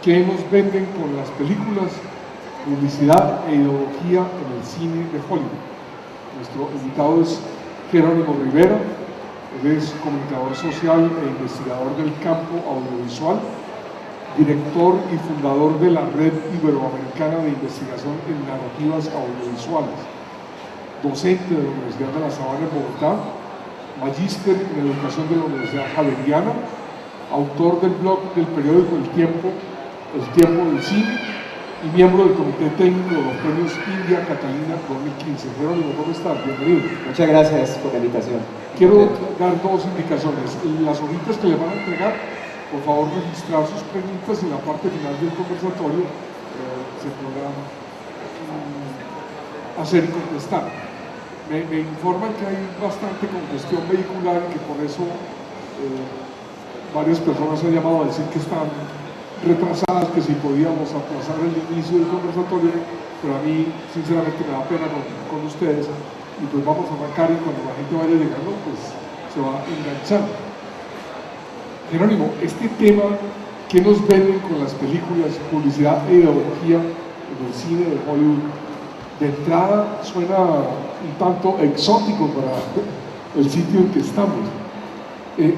¿Qué nos venden con las películas? Publicidad e ideología en el cine de Hollywood. Nuestro invitado es Jerónimo Rivera. Él es comunicador social e investigador del campo audiovisual, director y fundador de la Red Iberoamericana de Investigación en Narrativas Audiovisuales, docente de la Universidad de La Sabana en Bogotá, magíster en Educación de la Universidad Javeriana, autor del blog del periódico El Tiempo del Cine, y miembro del Comité Técnico de los Premios India Catalina 2015. Jerónimo, ¿cómo estás? Bienvenido. Muchas gracias por la invitación. Quiero dar dos indicaciones. Las hojitas que le van a entregar, por favor registrar sus preguntas y en la parte final del conversatorio se podrán hacer y contestar. Me informan que hay bastante congestión vehicular y que por eso varias personas han llamado a decir que están retrasadas, que si podíamos aplazar el inicio del conversatorio, pero a mí sinceramente me da pena con ustedes, y pues vamos a arrancar y cuando la gente vaya llegando pues se va enganchando. Jerónimo, este tema, ¿qué nos venden con las películas, publicidad e ideología en el cine de Hollywood? De entrada suena un tanto exótico para el sitio en que estamos.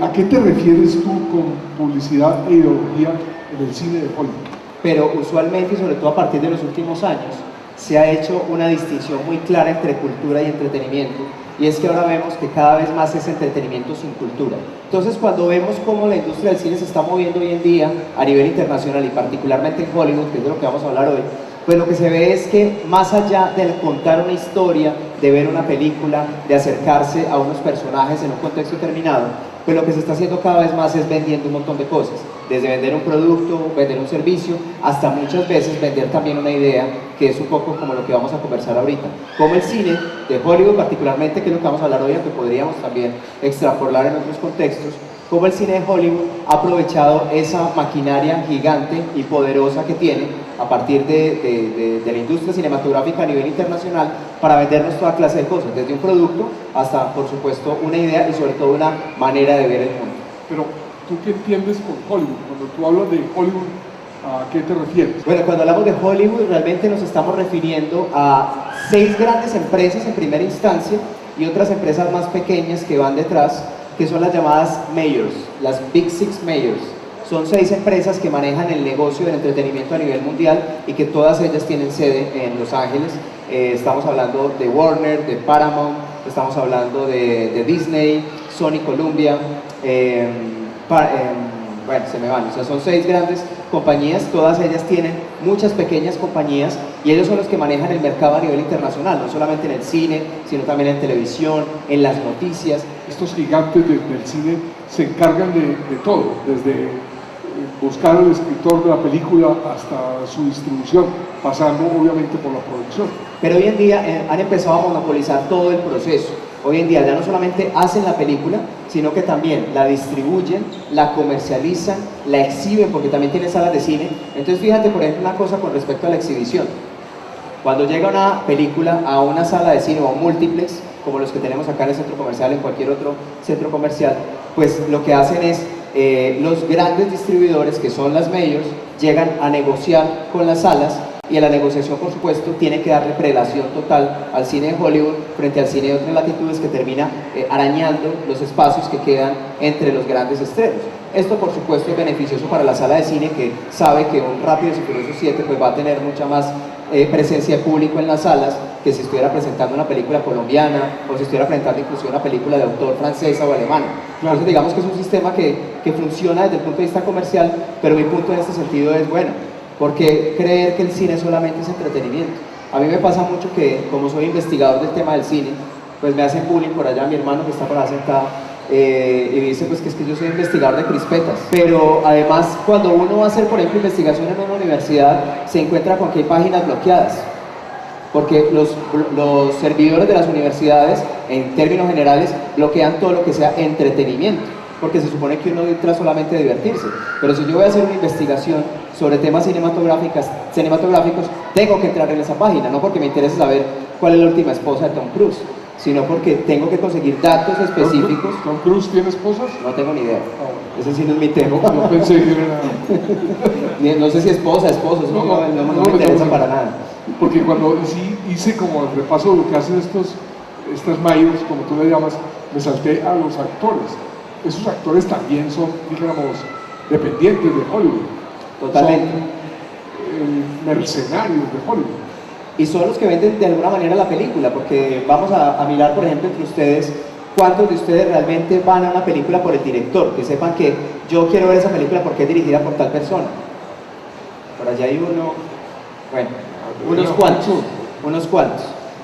¿A qué te refieres tú con publicidad e ideología en el cine de Hollywood? Pero usualmente, y sobre todo a partir de los últimos años, se ha hecho una distinción muy clara entre cultura y entretenimiento, y es que ahora vemos que cada vez más es entretenimiento sin cultura. Entonces, cuando vemos cómo la industria del cine se está moviendo hoy en día a nivel internacional y particularmente en Hollywood, que es de lo que vamos a hablar hoy, pues lo que se ve es que más allá de contar una historia, de ver una película, de acercarse a unos personajes en un contexto determinado, pues lo que se está haciendo cada vez más es vendiendo un montón de cosas, desde vender un producto, vender un servicio, hasta muchas veces vender también una idea, que es un poco como lo que vamos a conversar ahorita. Como el cine de Hollywood particularmente, que es lo que vamos a hablar hoy, aunque podríamos también extrapolar en otros contextos, como el cine de Hollywood ha aprovechado esa maquinaria gigante y poderosa que tiene a partir de la industria cinematográfica a nivel internacional para vendernos toda clase de cosas, desde un producto hasta, por supuesto, una idea y sobre todo una manera de ver el mundo. Pero, ¿tú qué entiendes con Hollywood? Cuando tú hablas de Hollywood, ¿a qué te refieres? Bueno, cuando hablamos de Hollywood realmente nos estamos refiriendo a 6 grandes empresas en primera instancia y otras empresas más pequeñas que van detrás, que son las llamadas majors, las Big Six Majors. Son 6 empresas que manejan el negocio del entretenimiento a nivel mundial y que todas ellas tienen sede en Los Ángeles. Estamos hablando de Warner, de Paramount, estamos hablando de Disney, Sony Columbia, bueno, se me van, o sea, son 6 grandes compañías, todas ellas tienen muchas pequeñas compañías y ellos son los que manejan el mercado a nivel internacional, no solamente en el cine, sino también en televisión, en las noticias. Estos gigantes del cine se encargan de todo, desde buscar al escritor de la película hasta su distribución, pasando obviamente por la producción. Pero hoy en día han empezado a monopolizar todo el proceso. Hoy en día ya no solamente hacen la película, sino que también la distribuyen, la comercializan, la exhiben, porque también tienen salas de cine. Entonces fíjate, por ejemplo, una cosa con respecto a la exhibición. Cuando llega una película a una sala de cine o a un multiplex, como los que tenemos acá en el centro comercial, en cualquier otro centro comercial, pues lo que hacen es, los grandes distribuidores, que son las majors, llegan a negociar con las salas, y en la negociación, por supuesto, tiene que darle prelación total al cine de Hollywood frente al cine de otras latitudes, que termina arañando los espacios que quedan entre los grandes estrenos. Esto, por supuesto, es beneficioso para la sala de cine, que sabe que un Rápidos y Furiosos 7 pues va a tener mucha más presencia de público en las salas que si estuviera presentando una película colombiana o si estuviera presentando incluso una película de autor francesa o alemana. Entonces digamos que es un sistema que funciona desde el punto de vista comercial, pero mi punto en este sentido es, bueno, ¿por qué creer que el cine solamente es entretenimiento? A mí me pasa mucho que, como soy investigador del tema del cine, pues me hacen bullying por allá mi hermano que está por allá sentado, y dice pues que es que yo soy investigador de crispetas, pero además cuando uno va a hacer, por ejemplo, investigación en una universidad, se encuentra con que hay páginas bloqueadas, porque los servidores de las universidades, en términos generales, bloquean todo lo que sea entretenimiento, porque se supone que uno entra solamente a divertirse. Pero si yo voy a hacer una investigación sobre temas cinematográficos, tengo que entrar en esa página, no porque me interese saber cuál es la última esposa de Tom Cruise, sino porque tengo que conseguir datos específicos. ¿Tom Cruise tiene esposas? No tengo ni idea. Ah, bueno. Ese sí no es mi tema. Yo pensé que era... No sé si esposa, esposo, eso no me interesa para nada. Porque cuando sí hice como el repaso de lo que hacen estas mayors, como tú le llamas, me salté a los actores. Esos actores también son, dijéramos, dependientes de Hollywood. Totalmente. Son mercenarios de Hollywood. Y son los que venden de alguna manera la película, porque vamos a mirar, por ejemplo, entre ustedes, cuántos de ustedes realmente van a una película por el director, que sepan que yo quiero ver esa película porque es dirigida por tal persona. Por allá hay uno, bueno, unos cuantos.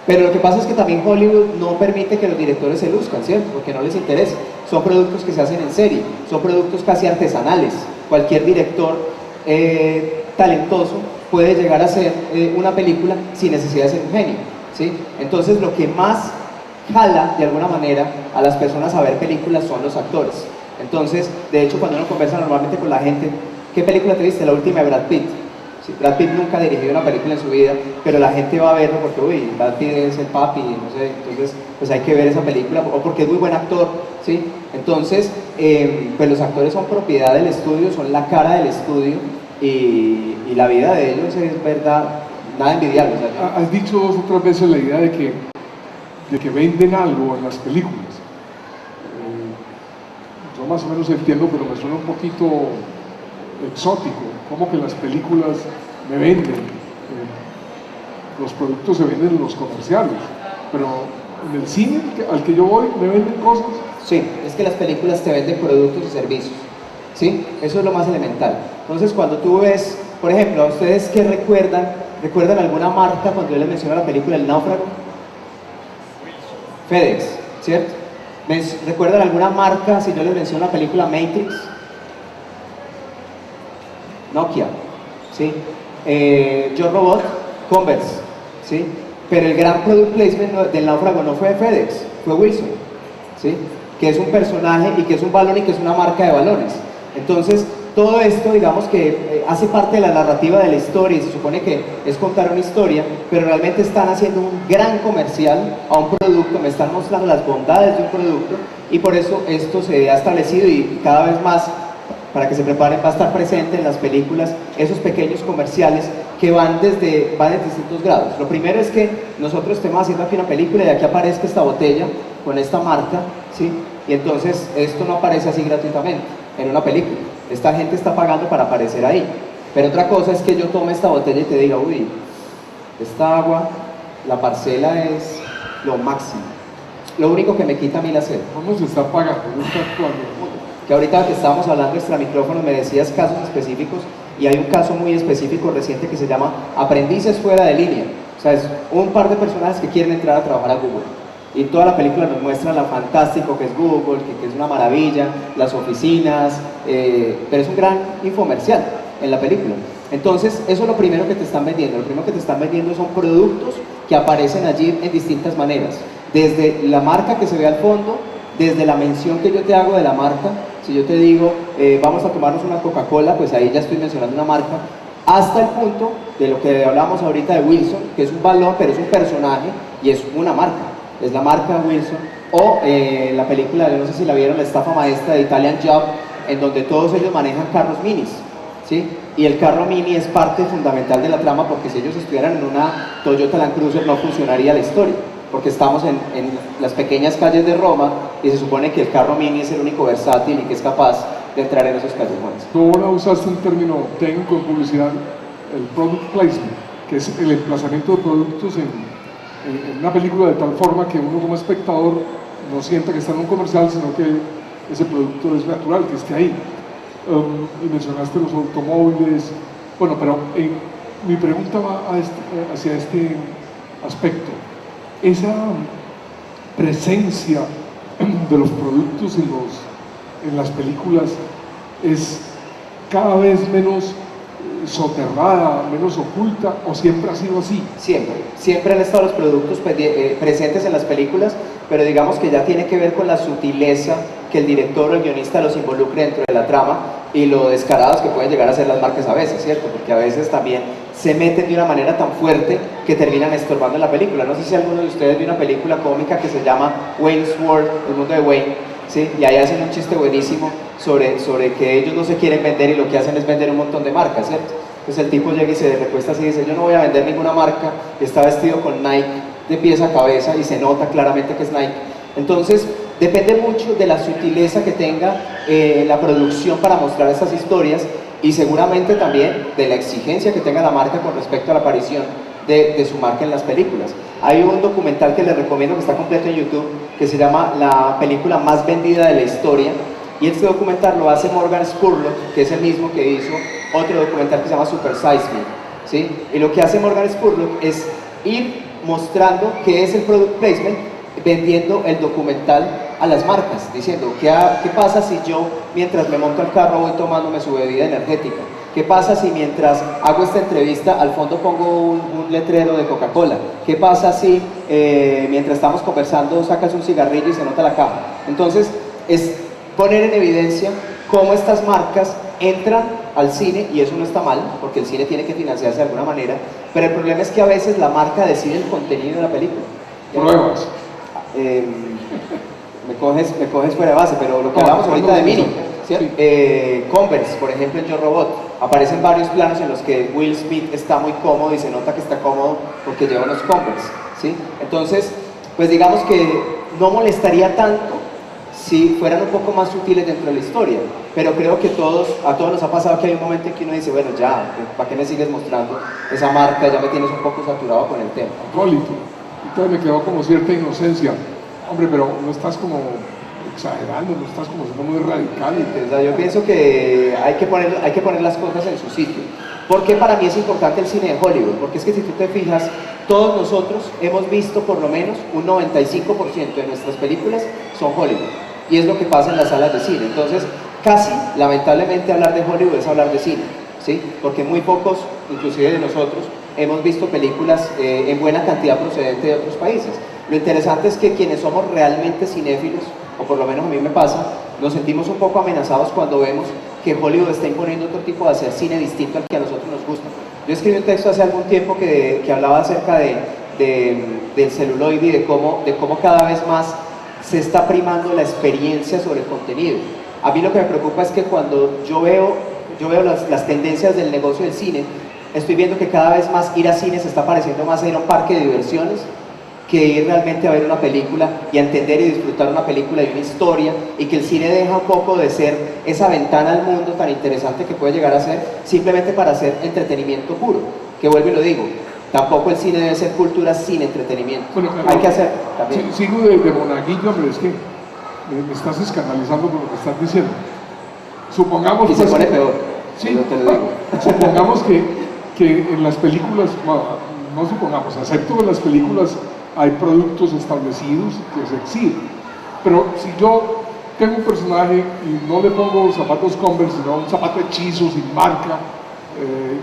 Pero lo que pasa es que también Hollywood no permite que los directores se luzcan, ¿cierto? Porque no les interesa. Son productos que se hacen en serie, son productos casi artesanales. Cualquier director talentoso puede llegar a hacer una película sin necesidad de ser un genio, ¿sí? Entonces lo que más jala de alguna manera a las personas a ver películas son los actores. Entonces, de hecho, cuando uno conversa normalmente con la gente, ¿qué película te viste? La última de Brad Pitt. Sí, Brad Pitt nunca ha dirigido una película en su vida, pero la gente va a verlo porque, uy, Brad Pitt es el papi, no sé, entonces pues hay que ver esa película, o porque es muy buen actor, ¿sí? Entonces, pues los actores son propiedad del estudio, son la cara del estudio, y la vida de ellos es verdad, nada envidiable. O sea, has dicho 2 o 3 veces la idea de que venden algo en las películas. Yo más o menos entiendo, pero me suena un poquito exótico, como que las películas me venden, los productos se venden en los comerciales, pero en el cine al que yo voy me venden cosas. Sí, es que las películas te venden productos y servicios, ¿sí? Eso es lo más elemental. Entonces cuando tú ves, por ejemplo, ¿a ustedes qué recuerdan alguna marca cuando yo les menciono la película El Náufrago? FedEx, ¿cierto? ¿Recuerdan alguna marca si yo les menciono la película Matrix? Nokia, ¿sí? Yo Robot, Converse, ¿sí? Pero el gran product placement del Náufrago no fue FedEx, fue Wilson, ¿sí? Que es un personaje y que es un balón y que es una marca de balones. Entonces, todo esto, digamos que hace parte de la narrativa de la historia y se supone que es contar una historia, pero realmente están haciendo un gran comercial a un producto, me están mostrando las bondades de un producto y por eso esto se ha establecido y cada vez más, para que se preparen, va a estar presente en las películas esos pequeños comerciales que van desde distintos grados. Lo primero es que nosotros estemos haciendo aquí una película y aquí aparezca esta botella con esta marca, ¿sí? Y entonces esto no aparece así gratuitamente en una película. Esta gente está pagando para aparecer ahí. Pero otra cosa es que yo tome esta botella y te diga, uy, esta agua, la parcela es lo máximo. Lo único que me quita a mí la sed. ¿Cómo se está pagando? ¿Cómo está actuando? Que ahorita que estábamos hablando extra micrófono me decías casos específicos y hay un caso muy específico reciente que se llama Aprendices fuera de línea. O sea, es un par de personajes que quieren entrar a trabajar a Google. Y toda la película nos muestra lo fantástico que es Google, que es una maravilla, las oficinas, pero es un gran infomercial en la película. Entonces, eso es lo primero que te están vendiendo. Lo primero que te están vendiendo son productos que aparecen allí en distintas maneras. Desde la marca que se ve al fondo, desde la mención que yo te hago de la marca. Si yo te digo, vamos a tomarnos una Coca-Cola, pues ahí ya estoy mencionando una marca. Hasta el punto de lo que hablamos ahorita de Wilson, que es un balón, pero es un personaje y es una marca. Es la marca Wilson, o la película, yo no sé si la vieron, La estafa maestra de Italian Job, en donde todos ellos manejan carros minis, ¿sí? Y el carro mini es parte fundamental de la trama porque si ellos estuvieran en una Toyota Land Cruiser no funcionaría la historia, porque estamos en las pequeñas calles de Roma y se supone que el carro mini es el único versátil y que es capaz de entrar en esos callejones. Tú ahora usaste un término técnico en publicidad, el product placement, que es el emplazamiento de productos en una película de tal forma que uno como espectador no sienta que está en un comercial, sino que ese producto es natural, que esté ahí. Y mencionaste los automóviles. Bueno, pero mi pregunta va hacia este aspecto. Esa presencia de los productos en las películas es cada vez menos soterrada, menos oculta, o siempre ha sido así? Siempre han estado los productos presentes en las películas, pero digamos que ya tiene que ver con la sutileza que el director o el guionista los involucre dentro de la trama, y lo descarados que pueden llegar a ser las marcas a veces, ¿cierto? Porque a veces también se meten de una manera tan fuerte que terminan estorbando en la película. No sé si alguno de ustedes vio una película cómica que se llama Wayne's World, el mundo de Wayne, ¿sí? Y ahí hacen un chiste buenísimo sobre que ellos no se quieren vender y lo que hacen es vender un montón de marcas, ¿cierto? Entonces el tipo llega y se recuesta así y dice, yo no voy a vender ninguna marca, está vestido con Nike de pies a cabeza y se nota claramente que es Nike. Entonces depende mucho de la sutileza que tenga la producción para mostrar esas historias y seguramente también de la exigencia que tenga la marca con respecto a la aparición de su marca en las películas. Hay un documental que les recomiendo que está completo en YouTube que se llama La película más vendida de la historia, y este documental lo hace Morgan Spurlock, que es el mismo que hizo otro documental que se llama Super Size Me, ¿sí? Y lo que hace Morgan Spurlock es ir mostrando qué es el product placement, vendiendo el documental a las marcas, diciendo ¿qué pasa si yo mientras me monto al carro voy tomándome su bebida energética? ¿Qué pasa si mientras hago esta entrevista al fondo pongo un letrero de Coca-Cola? ¿Qué pasa si mientras estamos conversando sacas un cigarrillo y se nota la caja? Entonces es poner en evidencia cómo estas marcas entran al cine, y eso no está mal, porque el cine tiene que financiarse de alguna manera, pero el problema es que a veces la marca decide el contenido de la película. Pruebas. Me coges fuera de base, pero lo que hablamos ahorita de Mini, ¿cierto? Converse, por ejemplo, en Yo Robot, aparecen varios planos en los que Will Smith está muy cómodo y se nota que está cómodo porque lleva unos Converse, ¿sí? Entonces, pues digamos que no molestaría tanto si fueran un poco más sutiles dentro de la historia, pero creo que a todos nos ha pasado que hay un momento en que uno dice, bueno, ya, ¿para qué me sigues mostrando esa marca? Ya me tienes un poco saturado con el tema. Acólito. Entonces me quedó como cierta inocencia. Hombre, pero no estás como exagerando, no estás como siendo muy radical. O sea, yo pienso que hay que poner las cosas en su sitio. ¿Por qué para mí es importante el cine de Hollywood? Porque es que si tú te fijas, todos nosotros hemos visto por lo menos un 95% de nuestras películas son Hollywood. Y es lo que pasa en las salas de cine. Entonces, casi, lamentablemente, hablar de Hollywood es hablar de cine, ¿sí? Porque muy pocos, inclusive de nosotros, hemos visto películas en buena cantidad procedentes de otros países. Lo interesante es que quienes somos realmente cinéfilos, o por lo menos a mí me pasa, nos sentimos un poco amenazados cuando vemos que Hollywood está imponiendo otro tipo de hacer cine distinto al que a nosotros nos gusta. Yo escribí un texto hace algún tiempo que hablaba acerca del celuloide y de cómo cada vez más se está primando la experiencia sobre el contenido. A mí lo que me preocupa es que cuando yo veo las tendencias del negocio del cine, estoy viendo que cada vez más ir a cine se está pareciendo más a ir a un parque de diversiones que ir realmente a ver una película y a entender y disfrutar una película y una historia, y que el cine deja un poco de ser esa ventana al mundo tan interesante que puede llegar a ser simplemente para hacer entretenimiento puro, que vuelvo y lo digo, tampoco el cine debe ser cultura sin entretenimiento. Bueno, hay que hacer también. Sigo de monaguillo, hombre, es que me estás escandalizando con lo que estás diciendo. Supongamos y se pone peor. Sí, te lo digo. Supongamos que en las películas, bueno, no supongamos, acepto que en las películas hay productos establecidos que se exhiben, pero si yo tengo un personaje y no le pongo zapatos Converse, sino un zapato hechizo sin marca,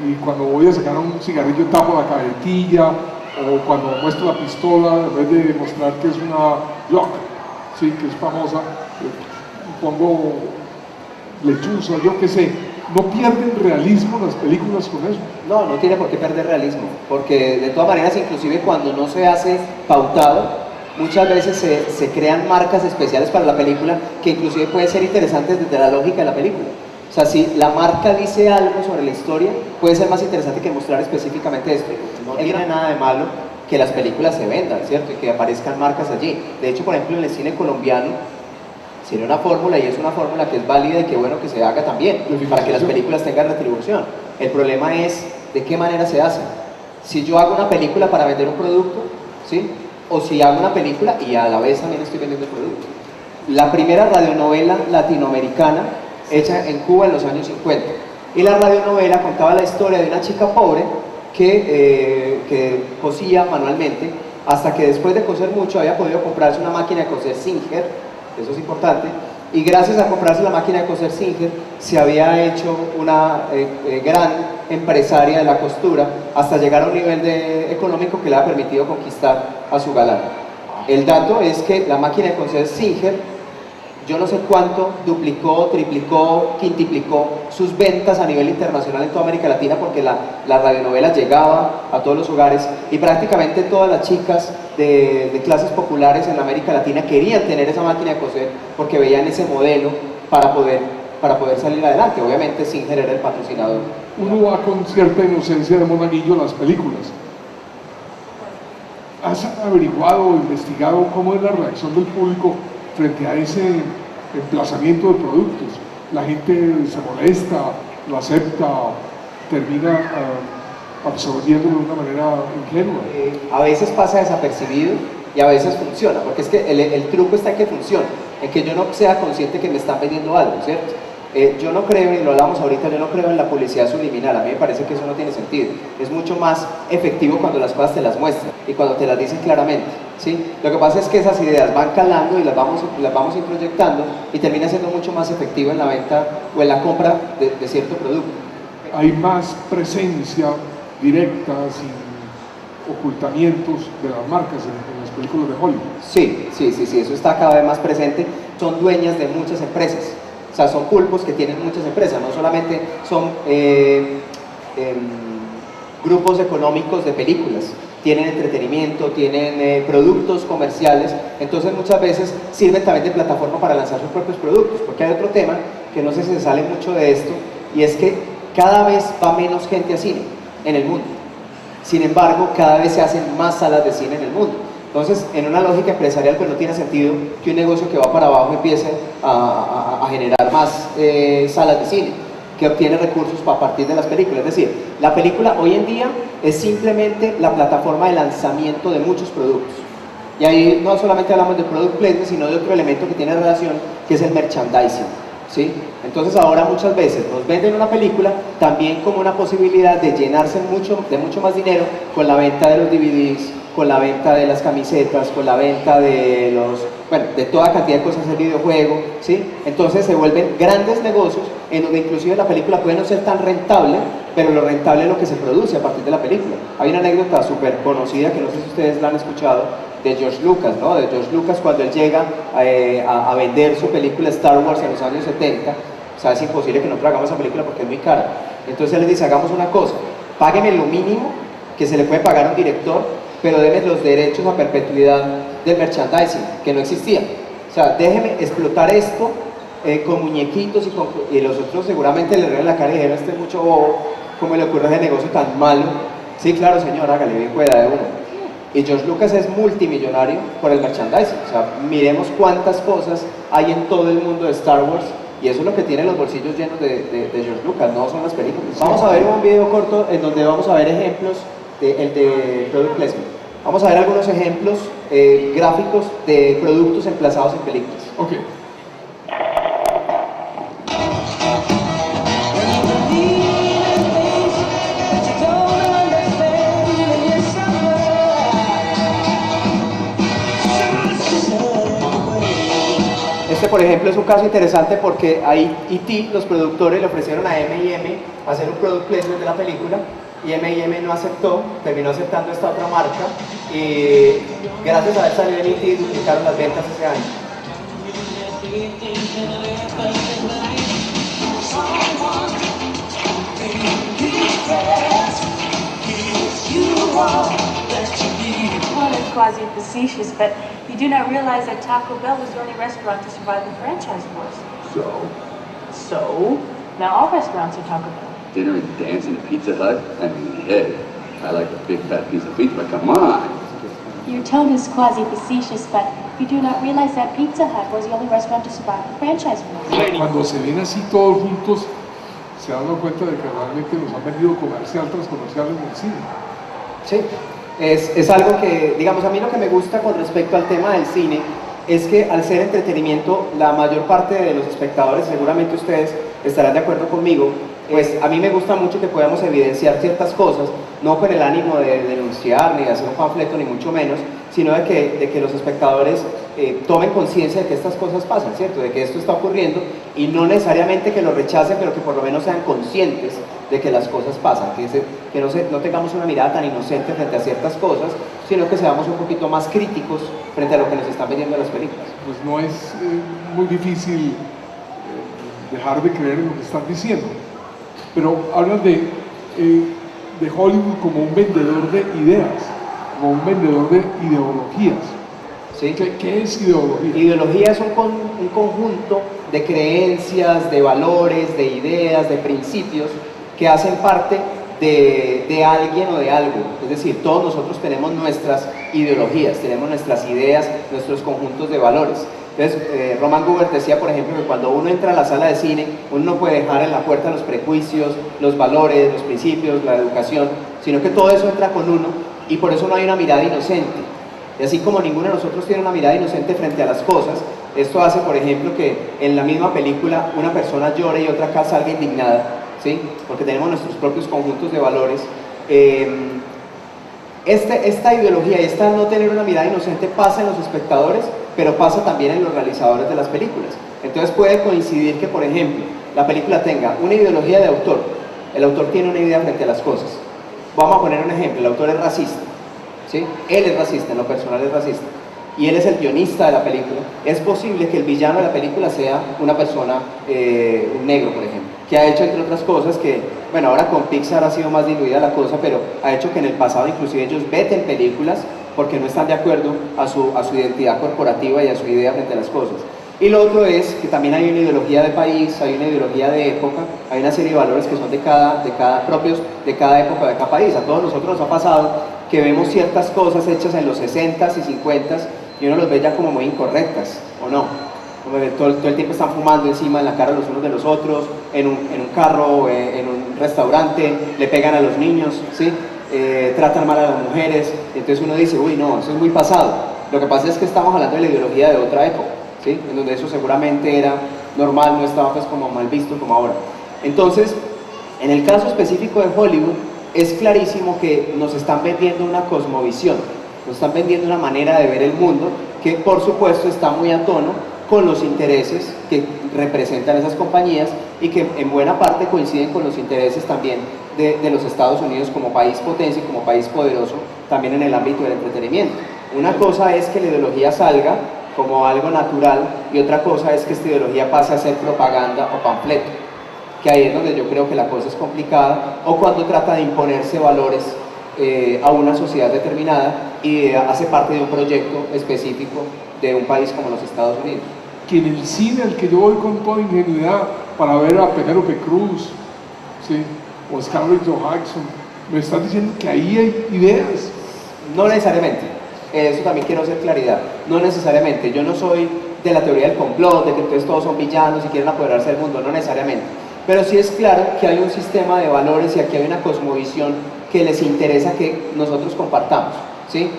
y cuando voy a sacar un cigarrillo tapo la cajetilla, o cuando muestro la pistola, en vez de mostrar que es una Glock, sí, que es famosa, pongo lechuza, yo qué sé. ¿No pierden realismo las películas con eso? No tiene por qué perder realismo, porque de todas maneras, inclusive cuando no se hace pautado, muchas veces se crean marcas especiales para la película que inclusive pueden ser interesantes desde la lógica de la película. O sea, si la marca dice algo sobre la historia, puede ser más interesante que mostrar específicamente esto. No tiene nada de malo que las películas se vendan, ¿cierto? Y que aparezcan marcas allí. De hecho, por ejemplo, en el cine colombiano, sería una fórmula, y es una fórmula que es válida y que bueno que se haga también, para que las películas tengan retribución. El problema es de qué manera se hace. Si yo hago una película para vender un producto, ¿sí? O si hago una película y a la vez también estoy vendiendo el producto. La primera radionovela latinoamericana hecha en Cuba en los años 50. Y la radionovela contaba la historia de una chica pobre que cosía manualmente, hasta que después de coser mucho había podido comprarse una máquina de coser Singer. Eso es importante, y gracias a comprarse la máquina de coser Singer se había hecho una gran empresaria de la costura hasta llegar a un nivel económico que le ha permitido conquistar a su galán. El dato es que la máquina de coser Singer yo no sé cuánto duplicó, triplicó, quintiplicó sus ventas a nivel internacional en toda América Latina, porque la radionovela llegaba a todos los hogares y prácticamente todas las chicas de clases populares en América Latina querían tener esa máquina de coser porque veían ese modelo para poder salir adelante, obviamente sin generar el patrocinador. Uno va con cierta inocencia de monaguillo a las películas. ¿Has averiguado o investigado cómo es la reacción del público frente a ese emplazamiento de productos? La gente se molesta, lo acepta, termina absorbiéndolo de una manera ingenua. A veces pasa desapercibido y a veces funciona, porque es que el truco está en que funcione, en que yo no sea consciente que me están vendiendo algo, ¿cierto? Yo no creo, y lo hablamos ahorita, yo no creo en la publicidad subliminal, a mí me parece que eso no tiene sentido. Es mucho más efectivo cuando las cosas te las muestran y cuando te las dicen claramente, ¿sí? Lo que pasa es que esas ideas van calando y las vamos introyectando y termina siendo mucho más efectivo en la venta o en la compra de cierto producto. Hay más presencia directa, sin ocultamientos de las marcas en las películas de Hollywood. Sí, eso está cada vez más presente. Son dueñas de muchas empresas. O sea, son pulpos que tienen muchas empresas, no solamente son grupos económicos de películas, tienen entretenimiento, tienen productos comerciales, entonces muchas veces sirven también de plataforma para lanzar sus propios productos, porque hay otro tema que no sé si se sale mucho de esto, y es que cada vez va menos gente a cine en el mundo. Sin embargo, cada vez se hacen más salas de cine en el mundo. Entonces, en una lógica empresarial, pues no tiene sentido que un negocio que va para abajo empiece a generar más salas de cine, que obtiene recursos a partir de las películas. Es decir, la película hoy en día es simplemente la plataforma de lanzamiento de muchos productos. Y ahí no solamente hablamos de product placement, sino de otro elemento que tiene relación, que es el merchandising, ¿sí? Entonces ahora muchas veces nos venden una película también como una posibilidad de llenarse de mucho más dinero con la venta de los DVDs, con la venta de las camisetas, con la venta de de toda cantidad de cosas del videojuego, ¿sí? Entonces se vuelven grandes negocios en donde inclusive la película puede no ser tan rentable, pero lo rentable es lo que se produce a partir de la película. Hay una anécdota súper conocida, que no sé si ustedes la han escuchado, de George Lucas, ¿no? De George Lucas cuando él llega a vender su película Star Wars en los años 70, o sea, es imposible que nosotros hagamos esa película porque es muy cara. Entonces él les dice, hagamos una cosa, págueme lo mínimo que se le puede pagar a un director, pero denme los derechos a perpetuidad del merchandising, que no existía. O sea, déjeme explotar esto con muñequitos y los otros seguramente le ríen la cara y dijeron, este es mucho bobo, ¿cómo le ocurre ese negocio tan malo? Sí, claro señor, hágale, bien pueda de uno. Y George Lucas es multimillonario por el merchandising. O sea, miremos cuántas cosas hay en todo el mundo de Star Wars, y eso es lo que tiene los bolsillos llenos de George Lucas, no son las películas. Vamos a ver un video corto en donde vamos a ver ejemplos el de product placement. Vamos a ver algunos ejemplos gráficos de productos emplazados en películas. Ok. Este, por ejemplo, es un caso interesante porque ahí E.T., los productores, le ofrecieron a M&M hacer un product placement de la película y M&M no aceptó, terminó aceptando esta otra marca y gracias a haber salido en E.T. duplicaron las ventas ese año. Well, it's quasi-facetious, but you do not realize that Taco Bell was the only restaurant to survive the franchise wars. So? Now all restaurants are Taco Bell. Dinner and dancing at Pizza Hut? I mean, hey, I like a big fat piece of pizza, but come on. Your tone is quasi-facetious, but you do not realize that Pizza Hut was the only restaurant to survive the franchise wars. Cuando se ven así todos juntos, se dan cuenta de que realmente nos han vendido comercial tras comercial en el cine. Sí, es algo que, digamos, a mí lo que me gusta con respecto al tema del cine es que al ser entretenimiento, la mayor parte de los espectadores, seguramente ustedes estarán de acuerdo conmigo, pues a mí me gusta mucho que podamos evidenciar ciertas cosas, no con el ánimo de denunciar ni de hacer un panfleto ni mucho menos, sino de que los espectadores tomen conciencia de que estas cosas pasan, ¿cierto? De que esto está ocurriendo y no necesariamente que lo rechacen, pero que por lo menos sean conscientes de que las cosas pasan, que no tengamos una mirada tan inocente frente a ciertas cosas, sino que seamos un poquito más críticos frente a lo que nos están vendiendo las películas. Pues no es muy difícil dejar de creer en lo que están diciendo. Pero hablan de Hollywood como un vendedor de ideas, como un vendedor de ideologías. ¿Sí? ¿Qué es ideología? Ideología es un conjunto de creencias, de valores, de ideas, de principios que hacen parte de alguien o de algo. Es decir, todos nosotros tenemos nuestras ideologías, tenemos nuestras ideas, nuestros conjuntos de valores. Entonces, Roman Gubert decía, por ejemplo, que cuando uno entra a la sala de cine, uno no puede dejar en la puerta los prejuicios, los valores, los principios, la educación, sino que todo eso entra con uno y por eso no hay una mirada inocente. Y así como ninguno de nosotros tiene una mirada inocente frente a las cosas, esto hace, por ejemplo, que en la misma película una persona llore y otra acá salga indignada, ¿sí? Porque tenemos nuestros propios conjuntos de valores. Esta ideología y esta no tener una mirada inocente pasa en los espectadores, pero pasa también en los realizadores de las películas. Entonces puede coincidir que, por ejemplo, la película tenga una ideología de autor. El autor tiene una idea frente a las cosas. Vamos a poner un ejemplo, el autor es racista, ¿sí? Él es racista, en lo personal es racista, y él es el guionista de la película. Es posible que el villano de la película sea una persona, un negro, por ejemplo, que ha hecho, entre otras cosas, que, bueno, ahora con Pixar ha sido más diluida la cosa, pero ha hecho que en el pasado inclusive ellos veten películas porque no están de acuerdo a su identidad corporativa y a su idea frente a las cosas. Y lo otro es que también hay una ideología de país, hay una ideología de época, hay una serie de valores que son propios de cada época, de cada país. A todos nosotros nos ha pasado que vemos ciertas cosas hechas en los 60s y 50s y uno los ve ya como muy incorrectas, ¿o no? Como todo el tiempo están fumando encima en la cara los unos de los otros, en un carro, en un restaurante, le pegan a los niños, ¿sí? Tratan mal a las mujeres. Entonces uno dice, uy, no, eso es muy pasado. Lo que pasa es que estamos hablando de la ideología de otra época, ¿sí? En donde eso seguramente era normal, no estaba pues como mal visto como ahora. Entonces, en el caso específico de Hollywood, es clarísimo que nos están vendiendo una cosmovisión, nos están vendiendo una manera de ver el mundo que por supuesto está muy a tono con los intereses que representan esas compañías y que en buena parte coinciden con los intereses también de los Estados Unidos como país potencia y como país poderoso también en el ámbito del entretenimiento. Una cosa es que la ideología salga como algo natural y otra cosa es que esta ideología pase a ser propaganda o panfleto, que ahí es donde yo creo que la cosa es complicada, o cuando trata de imponerse valores a una sociedad determinada y hace parte de un proyecto específico de un país como los Estados Unidos. Que en el cine al que yo voy con toda ingenuidad para ver a Penélope Cruz, ¿sí? O Scarlett Johansson, me estás diciendo que ahí hay ideas. No necesariamente, eso también quiero hacer claridad, no necesariamente. Yo no soy de la teoría del complot, de que entonces todos son villanos y quieren apoderarse del mundo, no necesariamente. Pero sí es claro que hay un sistema de valores y aquí hay una cosmovisión que les interesa que nosotros compartamos, ¿sí?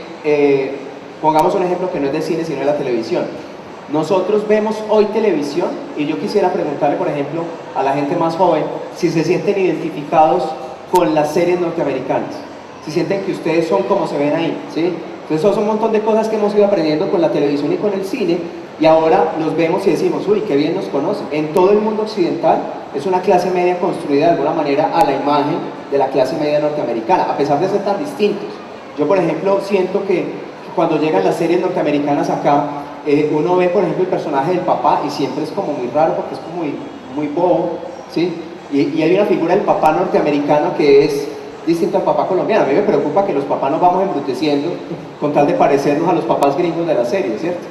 Pongamos un ejemplo que no es de cine sino de la televisión. Nosotros vemos hoy televisión y yo quisiera preguntarle, por ejemplo, a la gente más joven si se sienten identificados con las series norteamericanas, si sienten que ustedes son como se ven ahí, ¿sí? Entonces eso son un montón de cosas que hemos ido aprendiendo con la televisión y con el cine y ahora los vemos y decimos, uy, qué bien nos conocen. En todo el mundo occidental es una clase media construida de alguna manera a la imagen de la clase media norteamericana, a pesar de ser tan distintos. Yo, por ejemplo, siento que cuando llegan las series norteamericanas acá, uno ve, por ejemplo, el personaje del papá y siempre es como muy raro porque es como muy bobo, ¿sí? Y hay una figura del papá norteamericano que es distinto al papá colombiano. A mí me preocupa que los papás nos vamos embruteciendo con tal de parecernos a los papás gringos de la serie, ¿cierto?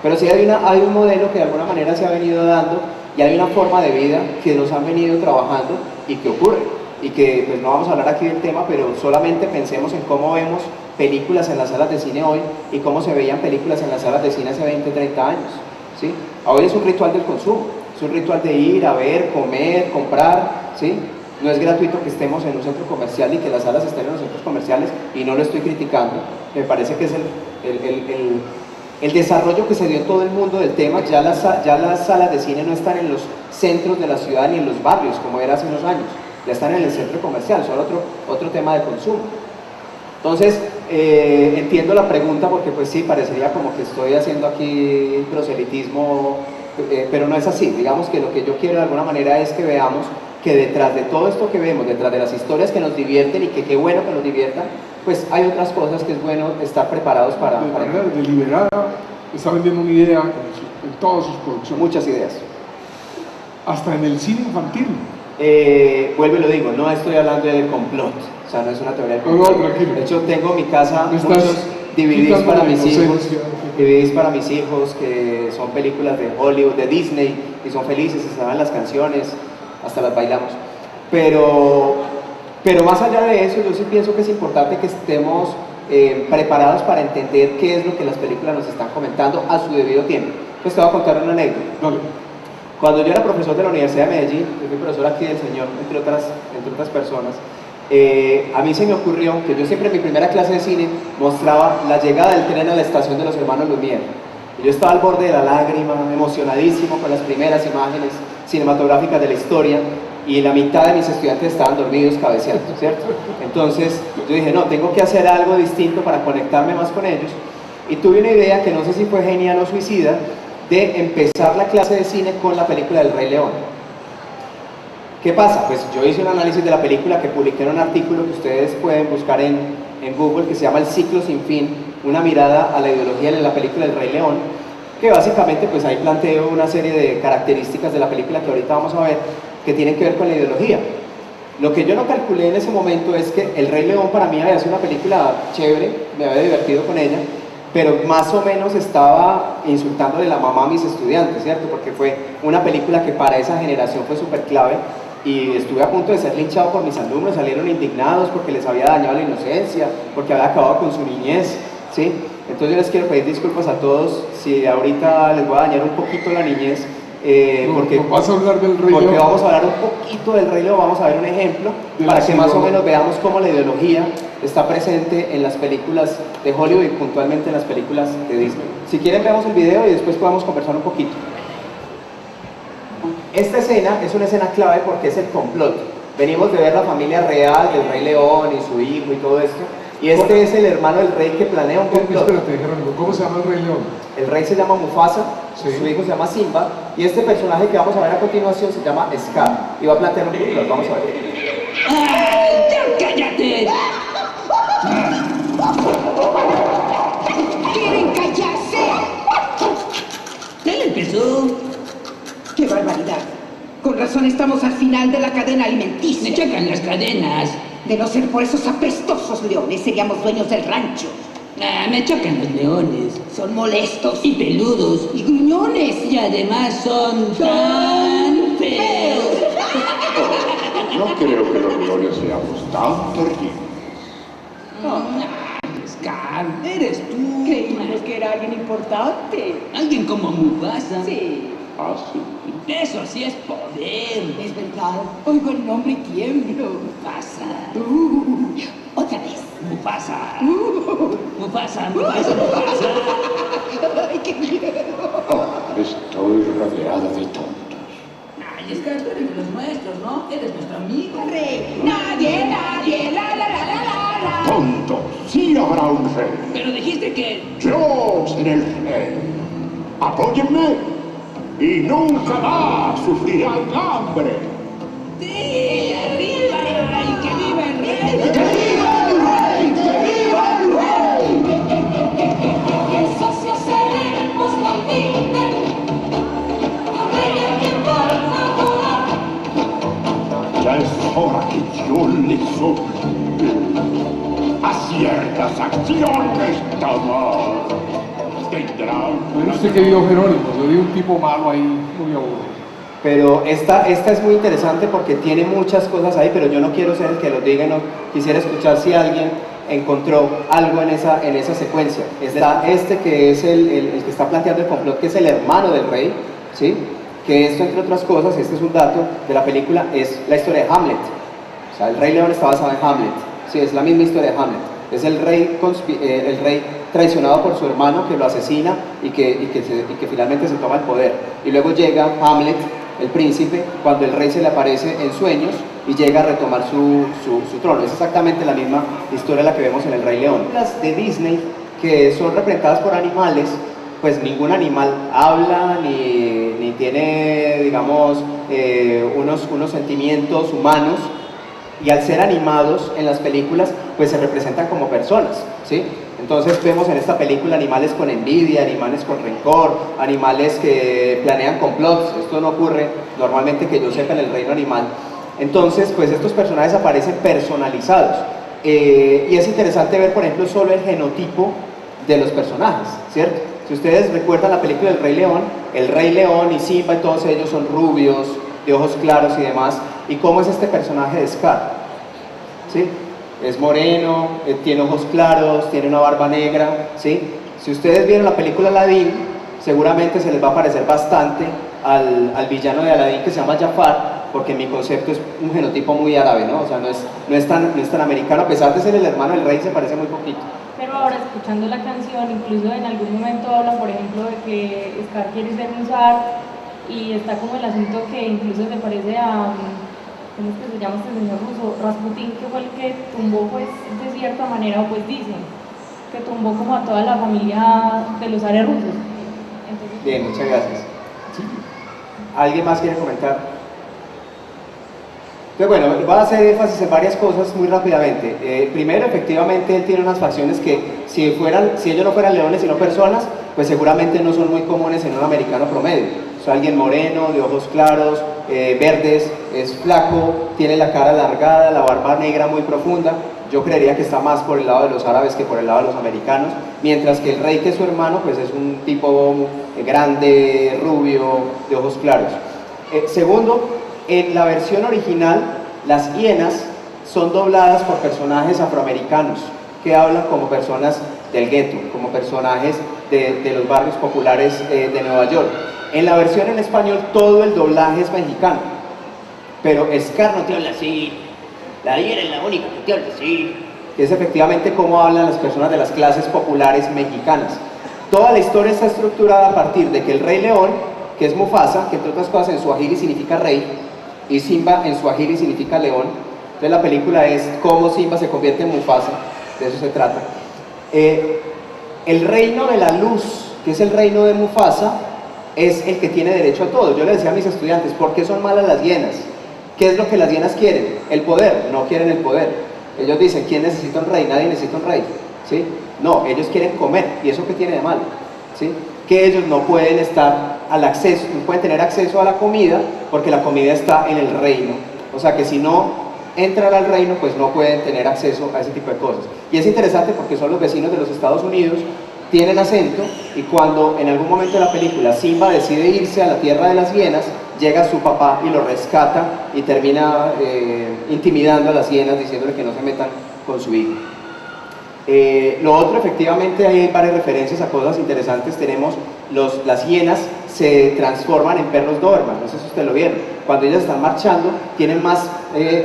Pero sí hay un modelo que de alguna manera se ha venido dando y hay una forma de vida que nos han venido trabajando y que ocurre. Y que pues no vamos a hablar aquí del tema, pero solamente pensemos en cómo vemos películas en las salas de cine hoy y cómo se veían películas en las salas de cine hace 20, 30 años, ¿sí? Hoy es un ritual del consumo, es un ritual de ir a ver, comer, comprar, ¿sí? No es gratuito que estemos en un centro comercial y que las salas estén en los centros comerciales y no lo estoy criticando, me parece que es el desarrollo que se dio en todo el mundo del tema. Ya las salas de cine no están en los centros de la ciudad ni en los barrios como era hace unos años, ya están en el centro comercial, son otro tema de consumo. Entonces, entiendo la pregunta porque pues sí, parecería como que estoy haciendo aquí proselitismo, pero no es así. Digamos que lo que yo quiero de alguna manera es que veamos que detrás de todo esto que vemos, detrás de las historias que nos divierten y que qué bueno que nos diviertan, pues hay otras cosas que es bueno estar preparados para de manera deliberada está vendiendo una idea en todas sus producciones. Muchas ideas. Hasta en el cine infantil. Vuelvo y lo digo, no estoy hablando de complot, o sea, no es una teoría del No, complot. tranquilo. De hecho, tengo en mi casa Me estás muchos DVDs quitando para la mis hijos, inocencia. DVDs para mis hijos que son películas de Hollywood, de Disney, y son felices, se saben las canciones, hasta las bailamos. Pero más allá de eso, yo sí pienso que es importante que estemos preparados para entender qué es lo que las películas nos están comentando a su debido tiempo. Pues te voy a contar una anécdota. Dale. Cuando yo era profesor de la Universidad de Medellín, yo fui profesor aquí del Señor, entre otras personas, a mí se me ocurrió que yo siempre en mi primera clase de cine mostraba la llegada del tren a la estación de los hermanos Lumière. Y yo estaba al borde de la lágrima, emocionadísimo con las primeras imágenes cinematográficas de la historia, y la mitad de mis estudiantes estaban dormidos cabeceando, ¿cierto? Entonces yo dije, no, tengo que hacer algo distinto para conectarme más con ellos, y tuve una idea que no sé si fue genial o suicida, de empezar la clase de cine con la película del Rey León. ¿Qué pasa? Pues yo hice un análisis de la película que publiqué en un artículo que ustedes pueden buscar en Google, que se llama El ciclo sin fin, una mirada a la ideología en la película del Rey León, que básicamente pues ahí planteo una serie de características de la película que ahorita vamos a ver, que tienen que ver con la ideología. Lo que yo no calculé en ese momento es que El Rey León para mí había sido una película chévere, me había divertido con ella, pero más o menos estaba insultándole la mamá a mis estudiantes, ¿cierto? Porque fue una película que para esa generación fue súper clave, y estuve a punto de ser linchado por mis alumnos, salieron indignados porque les había dañado la inocencia, porque había acabado con su niñez, ¿sí? Entonces yo les quiero pedir disculpas a todos si ahorita les voy a dañar un poquito la niñez, porque vas a hablar del Rey porque León. vamos a hablar un poquito del Rey León, vamos a ver un ejemplo De para la que más o ciudad. menos veamos cómo la ideología está presente en las películas de Hollywood y puntualmente en las películas de Disney. Si quieren veamos el video y después podamos conversar un poquito. Esta escena es una escena clave porque es el complot. Venimos de ver la familia real del Rey León y su hijo y todo esto, y este es el hermano del rey que planea un complot. Espérate, Jerónimo, ¿cómo se llama el Rey León? El rey se llama Mufasa, Sí. su hijo se llama Simba, y este personaje que vamos a ver a continuación se llama Scar, y va a plantear un complot, vamos a ver. ¡Ay, ya cállate! ¿Quieren callarse? Él empezó. ¡Qué barbaridad! Con razón estamos al final de la cadena Me alimenticia. chocan las cadenas. De no ser por esos apestosos leones, seríamos dueños del rancho. Ah, me chocan los leones. Son molestos Y peludos. y gruñones. Y además son tan feos. No creo que los leones seamos tan terribles. Scar, eres tú. Creímos que era alguien importante. Alguien como Mufasa. Sí, Ah, sí. Eso sí es poder. es verdad. Oigo el nombre y tiemblo. Mufasa. Otra vez. Mufasa. Mufasa, Mufasa, Mufasa. ¡Ay, qué miedo! Oh, estoy rodeada de tontos. Ay, Scar, tú eres de los nuestros, ¿no? Eres nuestro amigo. Rey, nadie, la, la. ¡Tontos! Sí habrá un rey. Pero dijiste que... Yo seré el rey. Apóyenme y nunca más sufrirán hambre. ¡Sí! ¡Arriba! ¡Y que viva el rey! ¡Que viva el rey! ¡Que viva el rey! Socios seremos, no olviden, el tiempo natural. Ya es hora que yo les obligue a ciertas acciones tomar. Tendrán Bueno, usted que vio Jerónimo, yo vi un tipo malo ahí, muy aburrido. Pero esta es muy interesante porque tiene muchas cosas ahí, pero yo no quiero ser el que lo diga, no quisiera escuchar si alguien encontró algo en esa secuencia. Está este que es el que está planteando el complot, que es el hermano del rey, ¿sí? Que esto, entre otras cosas, este es un dato de la película, es la historia de Hamlet. O sea, el Rey León está basado en Hamlet, sí, es la misma historia de Hamlet. Es el rey traicionado por su hermano que lo asesina y que finalmente se toma el poder. Y luego llega Hamlet, el príncipe, cuando el rey se le aparece en sueños y llega a retomar su trono. Es exactamente la misma historia la que vemos en el Rey León. Las de Disney, que son representadas por animales, pues ningún animal habla ni tiene, digamos, unos sentimientos humanos, y al ser animados en las películas, pues se representan como personas, ¿sí? Entonces vemos en esta película animales con envidia, animales con rencor, animales que planean complots. Esto no ocurre normalmente que yo sepa en el reino animal. Entonces, pues estos personajes aparecen personalizados. Y es interesante ver, por ejemplo, solo el genotipo de los personajes, ¿cierto? Si ustedes recuerdan la película del Rey León, el Rey León y Simba y todos ellos son rubios, de ojos claros y demás. ¿Y cómo es este personaje de Scar? ¿Sí? Es moreno, tiene ojos claros, tiene una barba negra, ¿sí? Si ustedes vieron la película Aladdin, seguramente se les va a parecer bastante al villano de Aladdin que se llama Jafar, porque mi concepto es un genotipo muy árabe, ¿no? O sea, no es tan americano, a pesar de ser el hermano del rey, se parece muy poquito. Pero ahora, escuchando la canción, incluso en algún momento hablan, por ejemplo, de que Scar quiere ser Musar, y está como el asunto que incluso se parece a, ¿cómo es que se llama este señor ruso? Rasputin, que fue el que tumbó, pues, de cierta manera, o pues dicen, que tumbó como a toda la familia de los zares rusos. Entonces, bien, muchas gracias. ¿Alguien más quiere comentar? Entonces, bueno, voy a hacer énfasis en varias cosas muy rápidamente. Primero, efectivamente, él tiene unas facciones que, si ellos no fueran leones sino personas, pues seguramente no son muy comunes en un americano promedio. Es alguien moreno, de ojos claros, verdes, es flaco, tiene la cara alargada, la barba negra muy profunda. Yo creería que está más por el lado de los árabes que por el lado de los americanos, mientras que el rey, que es su hermano, pues es un tipo grande, rubio, de ojos claros. Segundo, en la versión original, las hienas son dobladas por personajes afroamericanos que hablan como personas del gueto, como personajes de los barrios populares de Nueva York. En la versión en español, todo el doblaje es mexicano, pero Scar no te habla así, la hiena es la única que te habla así. Es efectivamente cómo hablan las personas de las clases populares mexicanas. Toda la historia está estructurada a partir de que el Rey León, que es Mufasa, que entre otras cosas en suajili significa rey, y Simba en suajili significa león. Entonces la película es cómo Simba se convierte en Mufasa, de eso se trata. El reino de la luz, que es el reino de Mufasa, es el que tiene derecho a todo. Yo le decía a mis estudiantes, ¿por qué son malas las hienas? ¿Qué es lo que las hienas quieren? El poder. No quieren el poder. Ellos dicen, ¿quién necesita un rey? Nadie necesita un rey, ¿sí? No, ellos quieren comer. ¿Y eso qué tiene de malo? ¿Sí? Que ellos no pueden no pueden tener acceso a la comida porque la comida está en el reino. O sea que si no entran al reino, pues no pueden tener acceso a ese tipo de cosas. Y es interesante porque son los vecinos de los Estados Unidos, tienen acento, y cuando en algún momento de la película Simba decide irse a la tierra de las hienas, llega su papá y lo rescata y termina intimidando a las hienas, diciéndole que no se metan con su hijo. Lo otro, efectivamente, hay varias referencias a cosas interesantes. Tenemos las hienas se transforman en perros Doberman, no sé si ustedes lo vieron. Cuando ellas están marchando, tienen más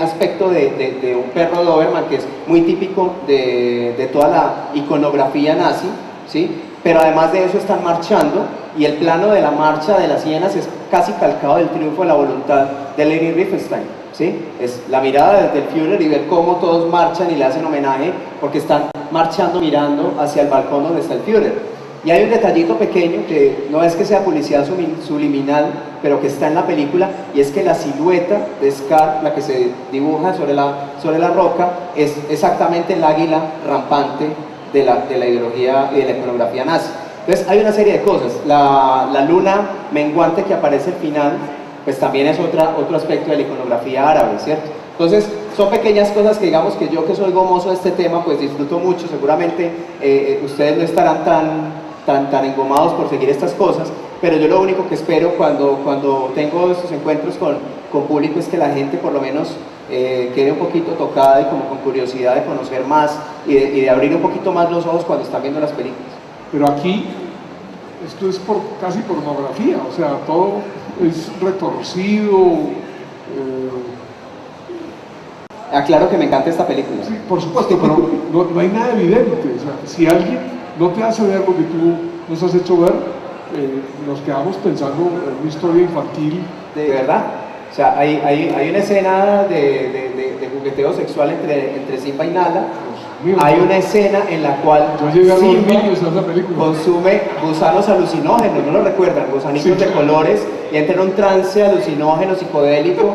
aspecto de un perro Doberman, que es muy típico de toda la iconografía nazi, ¿sí? Pero además de eso están marchando, y el plano de la marcha de las hienas es casi calcado del triunfo de la voluntad de Leni Riefenstahl, ¿sí? Es la mirada desde el Führer y ver cómo todos marchan y le hacen homenaje porque están marchando mirando hacia el balcón donde está el Führer. Y hay un detallito pequeño que no es que sea publicidad subliminal, pero que está en la película, y es que la silueta de Scar, la que se dibuja sobre la roca, es exactamente el águila rampante de la ideología y de la iconografía nazi. Entonces hay una serie de cosas. La luna menguante que aparece al final, pues también es otro aspecto de la iconografía árabe, ¿cierto? Entonces son pequeñas cosas que, digamos, que yo, que soy gomoso de este tema, pues disfruto mucho. Seguramente ustedes no estarán tan engomados por seguir estas cosas, pero yo lo único que espero cuando tengo estos encuentros con público es que la gente por lo menos quede un poquito tocada y como con curiosidad de conocer más y de abrir un poquito más los ojos cuando están viendo las películas. Pero aquí esto es casi pornografía, o sea, todo es retorcido. Aclaro que me encanta esta película. Sí, por supuesto, pero no hay nada evidente. O sea, si alguien no te hace ver lo que tú nos has hecho ver, nos quedamos pensando en una historia infantil. De verdad. O sea, hay una escena de jugueteo sexual entre Simba y Nala. Hay una escena en la cual Simba consume gusanos alucinógenos, ¿no lo recuerdan? Gusanitos de colores, y entra en un trance alucinógeno, psicodélico.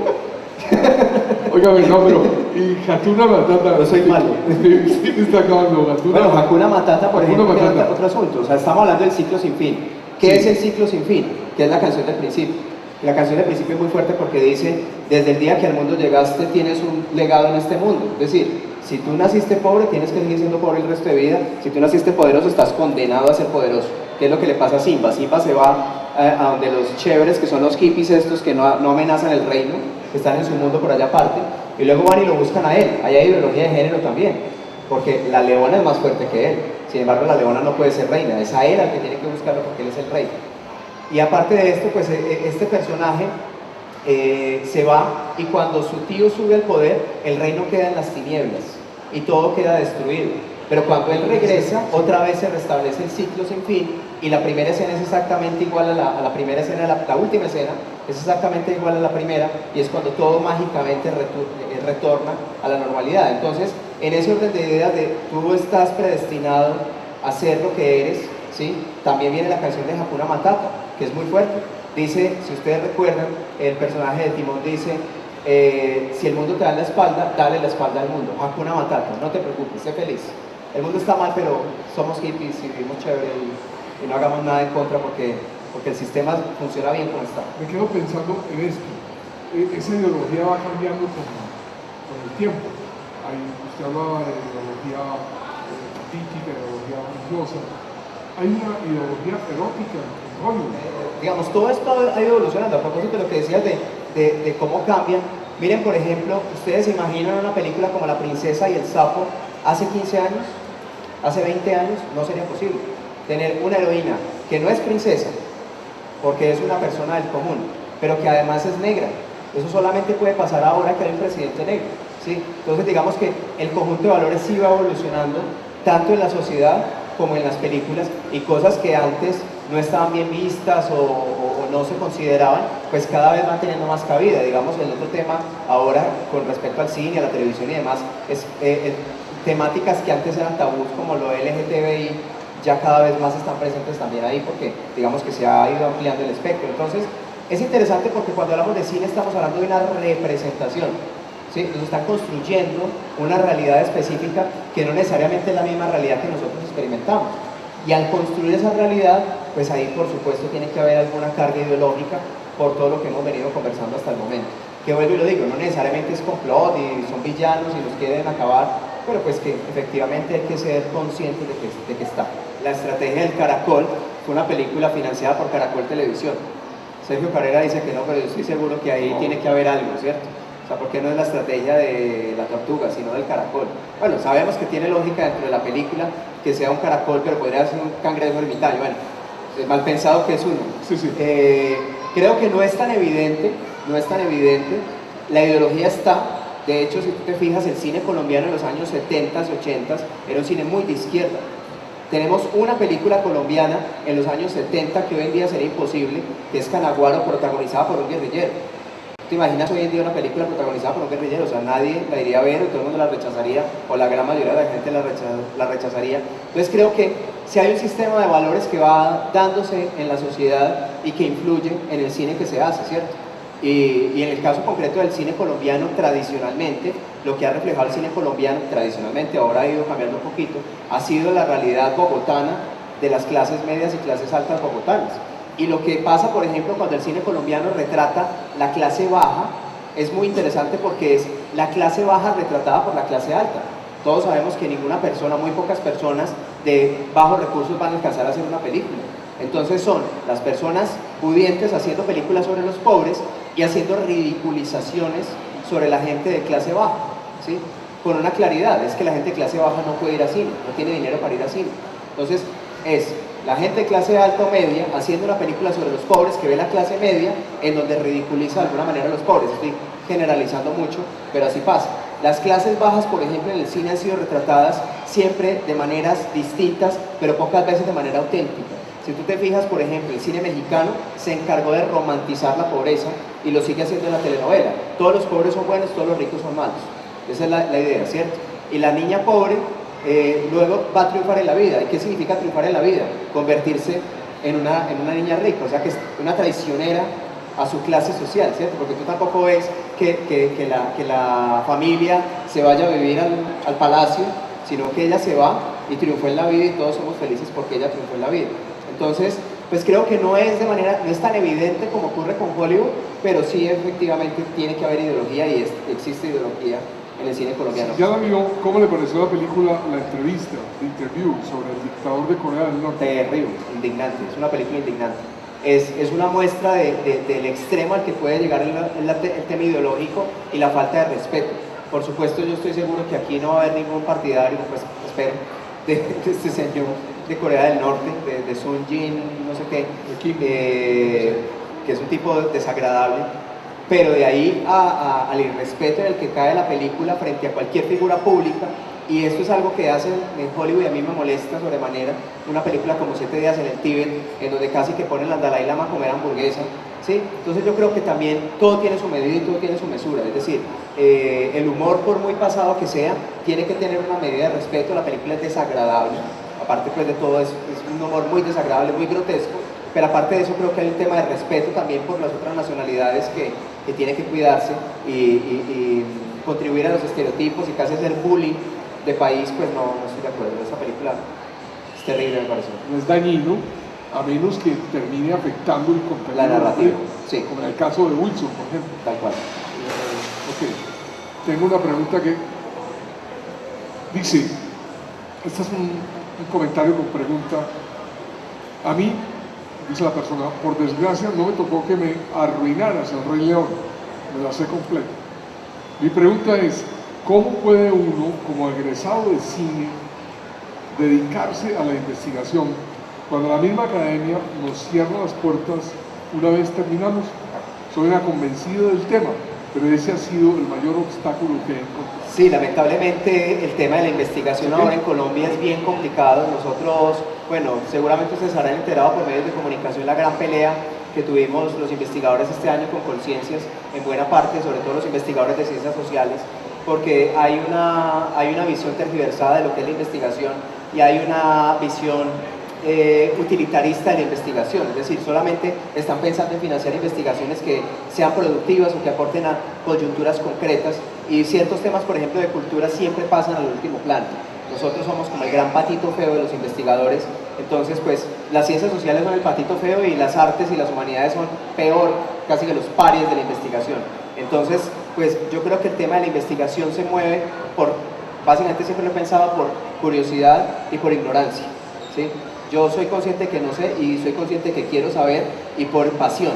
Óigame, no, pero, y Hakuna Matata. Yo soy malo. Sí, está acabando, Hakuna. Bueno, Hakuna Matata, por Hakuna ejemplo, que Matata. es otro asunto. O sea, estamos hablando del ciclo sin fin. ¿Qué es el ciclo sin fin? Que es la canción del principio. Y la canción del principio es muy fuerte porque dice, desde el día que al mundo llegaste tienes un legado en este mundo. Es decir, si tú naciste pobre, tienes que seguir siendo pobre el resto de vida. Si tú naciste poderoso, estás condenado a ser poderoso. ¿Qué es lo que le pasa a Simba? Simba se va a donde los chéveres, que son los hippies estos que no amenazan el reino, que están en su mundo por allá aparte, y luego van y lo buscan a él. Ahí hay ideología de género también, porque la leona es más fuerte que él. Sin embargo, la leona no puede ser reina, es a él al que tiene que buscarlo porque él es el rey. Y aparte de esto, pues este personaje se va, y cuando su tío sube al poder, el reino queda en las tinieblas y todo queda destruido. Pero cuando él regresa, otra vez se restablece el ciclo sin fin, y la primera escena es exactamente igual a la primera escena, la última escena es exactamente igual a la primera, y es cuando todo mágicamente retorna a la normalidad. Entonces, en ese orden de ideas de tú estás predestinado a ser lo que eres, ¿sí? También viene la canción de Hakuna Matata, que es muy fuerte. Dice, si ustedes recuerdan, el personaje de Timón dice, si el mundo te da la espalda, dale la espalda al mundo. Hakuna Matata, no te preocupes, sé feliz. El mundo está mal, pero somos hippies y vivimos chévere y no hagamos nada en contra porque el sistema funciona bien como está. Me quedo pensando en esto. Esa ideología va cambiando con el tiempo. Usted hablaba de ideología política, ideología religiosa. Hay una ideología erótica en Hollywood. Digamos, todo esto ha ido evolucionando. A propósito de lo que decías de cómo cambian. Miren, por ejemplo, ustedes se imaginan una película como La princesa y el sapo hace 15 años, hace 20 años, no sería posible. Tener una heroína que no es princesa, porque es una persona del común, pero que además es negra. Eso solamente puede pasar ahora que hay un presidente negro, ¿sí? Entonces digamos que el conjunto de valores sí va evolucionando, tanto en la sociedad como en las películas, y cosas que antes no estaban bien vistas o no se consideraban, pues cada vez van teniendo más cabida. Digamos, el otro tema ahora con respecto al cine, a la televisión y demás, es temáticas que antes eran tabús como lo LGTBI, ya cada vez más están presentes también ahí porque digamos que se ha ido ampliando el espectro. Entonces es interesante porque cuando hablamos de cine estamos hablando de una representación, ¿sí? Nos están construyendo una realidad específica que no necesariamente es la misma realidad que nosotros experimentamos, y al construir esa realidad, pues ahí por supuesto tiene que haber alguna carga ideológica por todo lo que hemos venido conversando hasta el momento, que vuelvo y lo digo, no necesariamente es complot y son villanos y nos quieren acabar, pero pues que efectivamente hay que ser conscientes de que está. La estrategia del Caracol fue una película financiada por Caracol Televisión. Sergio Carrera dice que no, pero yo estoy seguro que ahí tiene que haber algo, ¿cierto? O sea, ¿por qué no es la estrategia de la tortuga, sino del caracol? Bueno, sabemos que tiene lógica dentro de la película que sea un caracol, pero podría ser un cangrejo ermitaño. Bueno, es mal pensado que es uno. Sí, sí. Creo que no es tan evidente, la ideología está. De hecho, si tú te fijas, el cine colombiano en los años 70s, 80s era un cine muy de izquierda. Tenemos una película colombiana en los años 70 que hoy en día sería imposible, que es Canaguaro, protagonizada por un guerrillero. ¿Te imaginas hoy en día una película protagonizada por un guerrillero? O sea, nadie la iría a ver, o todo el mundo la rechazaría, o la gran mayoría de la gente la rechazaría. Entonces creo que si hay un sistema de valores que va dándose en la sociedad y que influye en el cine que se hace, ¿cierto? Y en el caso concreto del cine colombiano, tradicionalmente, lo que ha reflejado el cine colombiano, tradicionalmente, ahora ha ido cambiando un poquito, ha sido la realidad bogotana de las clases medias y clases altas bogotanas. Y lo que pasa, por ejemplo, cuando el cine colombiano retrata la clase baja, es muy interesante porque es la clase baja retratada por la clase alta. Todos sabemos que ninguna persona, muy pocas personas de bajos recursos van a alcanzar a hacer una película. Entonces son las personas pudientes haciendo películas sobre los pobres y haciendo ridiculizaciones sobre la gente de clase baja, ¿sí? Con una claridad, es que la gente de clase baja no puede ir a cine, no tiene dinero para ir a cine. Entonces es la gente de clase alta o media haciendo una película sobre los pobres que ve la clase media en donde ridiculiza de alguna manera a los pobres. Estoy generalizando mucho, pero así pasa. Las clases bajas, por ejemplo, en el cine han sido retratadas siempre de maneras distintas, pero pocas veces de manera auténtica. Si tú te fijas, por ejemplo, el cine mexicano se encargó de romantizar la pobreza y lo sigue haciendo en la telenovela. Todos los pobres son buenos, todos los ricos son malos. Esa es la idea, ¿cierto? Y la niña pobre luego va a triunfar en la vida. ¿Y qué significa triunfar en la vida? Convertirse en una niña rica, o sea que es una traicionera a su clase social, ¿cierto? Porque tú tampoco ves que la familia se vaya a vivir al palacio, sino que ella se va y triunfó en la vida y todos somos felices porque ella triunfó en la vida. Entonces, pues creo que no es tan evidente como ocurre con Hollywood, pero sí efectivamente tiene que haber ideología y existe ideología en el cine colombiano. ¿Ya la vio? ¿Cómo le pareció la película, la entrevista, The Interview, sobre el dictador de Corea del Norte? Terrible, indignante, es una película indignante. Es una muestra del extremo al que puede llegar el tema ideológico y la falta de respeto. Por supuesto, yo estoy seguro que aquí no va a haber ningún partidario, pues espero, de este señor de Corea del Norte, de Sun Jin, no sé qué, que es un tipo desagradable, pero de ahí al irrespeto en el que cae la película frente a cualquier figura pública, y esto es algo que hacen en Hollywood y a mí me molesta sobremanera, una película como 7 días en el Tíbet, en donde casi que ponen al Dalai Lama a comer hamburguesa, ¿sí? Entonces yo creo que también todo tiene su medida y todo tiene su mesura, es decir, el humor, por muy pasado que sea, tiene que tener una medida de respeto. La película es desagradable, aparte pues de todo es un humor muy desagradable, muy grotesco, pero aparte de eso creo que hay un tema de respeto también por las otras nacionalidades que tiene que cuidarse y contribuir a los estereotipos y casi hacer bullying de país, pues no estoy de acuerdo. Esa película es terrible, me parece. No es dañino, a menos que termine afectando el contenido. La narrativa, sí. Como en el caso de Wilson, por ejemplo. Tal cual. Ok, tengo una pregunta que dice, este es un comentario con pregunta. A mí, dice la persona, por desgracia no me tocó que me arruinaras el Rey León, me la sé completa. Mi pregunta es, ¿cómo puede uno, como egresado de cine, dedicarse a la investigación cuando la misma academia nos cierra las puertas una vez terminamos? Soy una convencida del tema, pero ese ha sido el mayor obstáculo que he encontrado. Sí, lamentablemente el tema de la investigación ahora en Colombia es bien complicado. Nosotros, bueno, seguramente ustedes habrán enterado por medios de comunicación la gran pelea que tuvimos los investigadores este año con Conciencias, en buena parte, sobre todo los investigadores de ciencias sociales, porque hay una visión tergiversada de lo que es la investigación y hay una visión utilitarista de la investigación, es decir, solamente están pensando en financiar investigaciones que sean productivas o que aporten a coyunturas concretas, y ciertos temas, por ejemplo, de cultura siempre pasan al último plano. Nosotros somos como el gran patito feo de los investigadores, entonces pues las ciencias sociales son el patito feo y las artes y las humanidades son peor, casi que los parias de la investigación. Entonces pues yo creo que el tema de la investigación se mueve básicamente siempre lo he pensado, por curiosidad y por ignorancia, ¿sí? Yo soy consciente que no sé y soy consciente que quiero saber, y por pasión,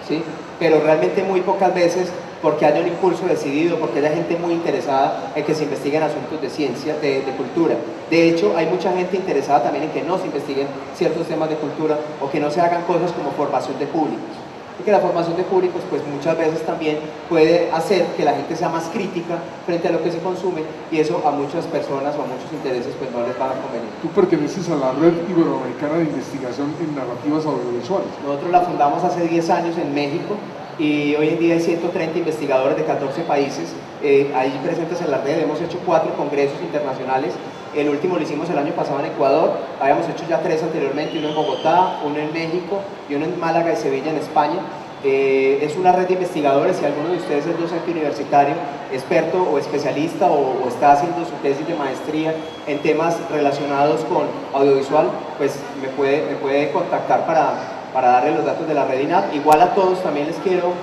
¿sí? Pero realmente muy pocas veces porque haya un impulso decidido, porque haya gente muy interesada en que se investiguen asuntos de ciencia, de cultura. De hecho, hay mucha gente interesada también en que no se investiguen ciertos temas de cultura o que no se hagan cosas como formación de públicos. Porque la formación de públicos pues muchas veces también puede hacer que la gente sea más crítica frente a lo que se consume, y eso a muchas personas o a muchos intereses pues no les va a convenir. Tú perteneces a la Red Iberoamericana de Investigación en Narrativas Audiovisuales. Nosotros la fundamos hace 10 años en México y hoy en día hay 130 investigadores de 14 países ahí presentes en la red. Hemos hecho 4 congresos internacionales. El último lo hicimos el año pasado en Ecuador, habíamos hecho ya 3 anteriormente, uno en Bogotá, uno en México y uno en Málaga y Sevilla en España. Es una red de investigadores. Si alguno de ustedes es docente universitario, experto o especialista o está haciendo su tesis de maestría en temas relacionados con audiovisual, pues me puede contactar para darle los datos de la red INAP. Igual a todos también les quiero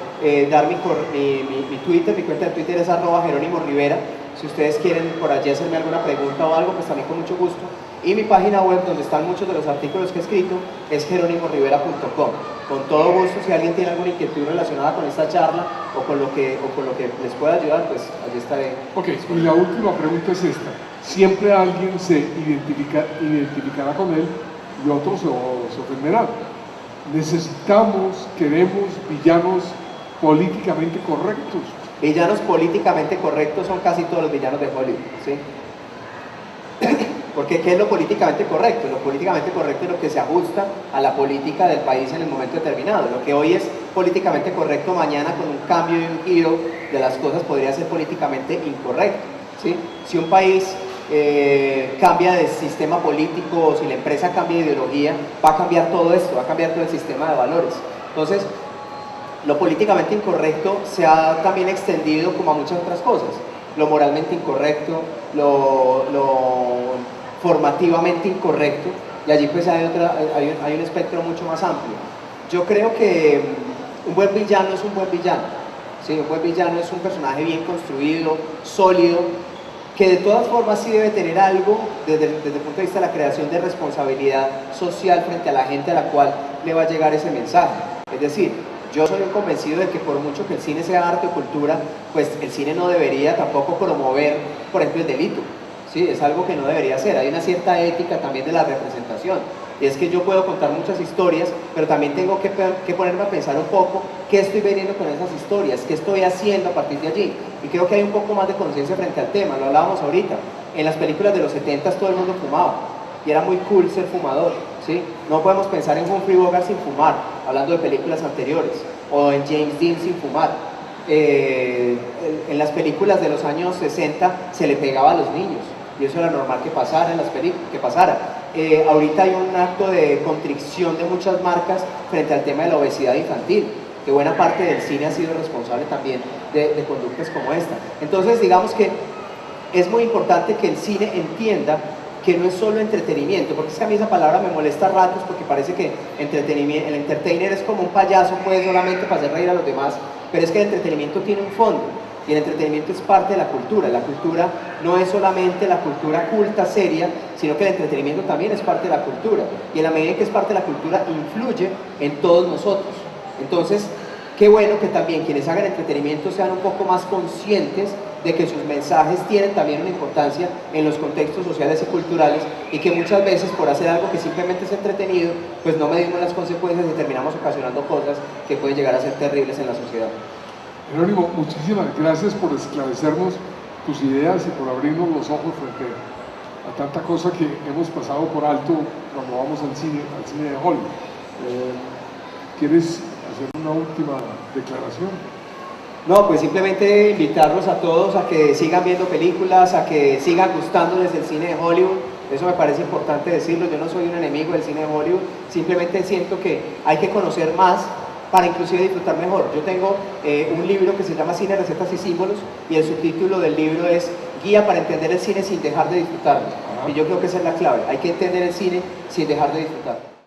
dar mi Twitter, mi cuenta de Twitter es @JerónimoRivera. Si ustedes quieren por allí hacerme alguna pregunta o algo, pues también con mucho gusto. Y mi página web, donde están muchos de los artículos que he escrito, es jeronimorivera.com. Con todo gusto, si alguien tiene alguna inquietud relacionada con esta charla o con lo que les pueda ayudar, pues allí estaré. Ok, y la última pregunta es esta. Siempre alguien se identificará con él y otros se ofenderán. Queremos villanos políticamente correctos. Villanos políticamente correctos son casi todos los villanos de Hollywood, ¿sí? Porque ¿qué es lo políticamente correcto? Lo políticamente correcto es lo que se ajusta a la política del país en el momento determinado. Lo que hoy es políticamente correcto, mañana con un cambio y un giro de las cosas podría ser políticamente incorrecto, ¿sí? Si un país cambia de sistema político, o si la empresa cambia de ideología, va a cambiar todo esto, va a cambiar todo el sistema de valores. Entonces, lo políticamente incorrecto se ha también extendido como a muchas otras cosas. Lo moralmente incorrecto, lo formativamente incorrecto, y allí pues hay un espectro mucho más amplio. Yo creo que un buen villano es un buen villano, ¿sí? Un buen villano es un personaje bien construido, sólido, que de todas formas sí debe tener algo desde el punto de vista de la creación de responsabilidad social frente a la gente a la cual le va a llegar ese mensaje. Es decir, yo soy un convencido de que por mucho que el cine sea arte o cultura, pues el cine no debería tampoco promover, por ejemplo, el delito. Sí, es algo que no debería ser. Hay una cierta ética también de la representación. Y es que yo puedo contar muchas historias, pero también tengo que ponerme a pensar un poco qué estoy vendiendo con esas historias, qué estoy haciendo a partir de allí. Y creo que hay un poco más de conciencia frente al tema, lo hablábamos ahorita. En las películas de los 70 todo el mundo fumaba y era muy cool ser fumador, ¿sí? No podemos pensar en Humphrey Bogart sin fumar, hablando de películas anteriores, o en James Dean sin fumar. En las películas de los años 60 se le pegaba a los niños y eso era normal que pasara en las películas, que pasara. Ahorita hay un acto de contrición de muchas marcas frente al tema de la obesidad infantil, que buena parte del cine ha sido responsable también de conductas como esta. Entonces digamos que es muy importante que el cine entienda que no es solo entretenimiento, porque es que a mí esa palabra me molesta a ratos porque parece que el entertainer es como un payaso, pues solamente para hacer reír a los demás, pero es que el entretenimiento tiene un fondo. Y el entretenimiento es parte de la cultura no es solamente la cultura culta, seria, sino que el entretenimiento también es parte de la cultura, y en la medida en que es parte de la cultura, influye en todos nosotros. Entonces, qué bueno que también quienes hagan entretenimiento sean un poco más conscientes de que sus mensajes tienen también una importancia en los contextos sociales y culturales, y que muchas veces por hacer algo que simplemente es entretenido, pues no medimos las consecuencias y terminamos ocasionando cosas que pueden llegar a ser terribles en la sociedad. Jerónimo, muchísimas gracias por esclarecernos tus ideas y por abrirnos los ojos frente a tanta cosa que hemos pasado por alto cuando vamos al cine de Hollywood. ¿Quieres hacer una última declaración? No, pues simplemente invitarlos a todos a que sigan viendo películas, a que sigan gustándoles el cine de Hollywood. Eso me parece importante decirlo. Yo no soy un enemigo del cine de Hollywood, simplemente siento que hay que conocer más para inclusive disfrutar mejor. Yo tengo un libro que se llama Cine, Recetas y Símbolos, y el subtítulo del libro es Guía para entender el cine sin dejar de disfrutarlo. Y yo creo que esa es la clave, hay que entender el cine sin dejar de disfrutarlo.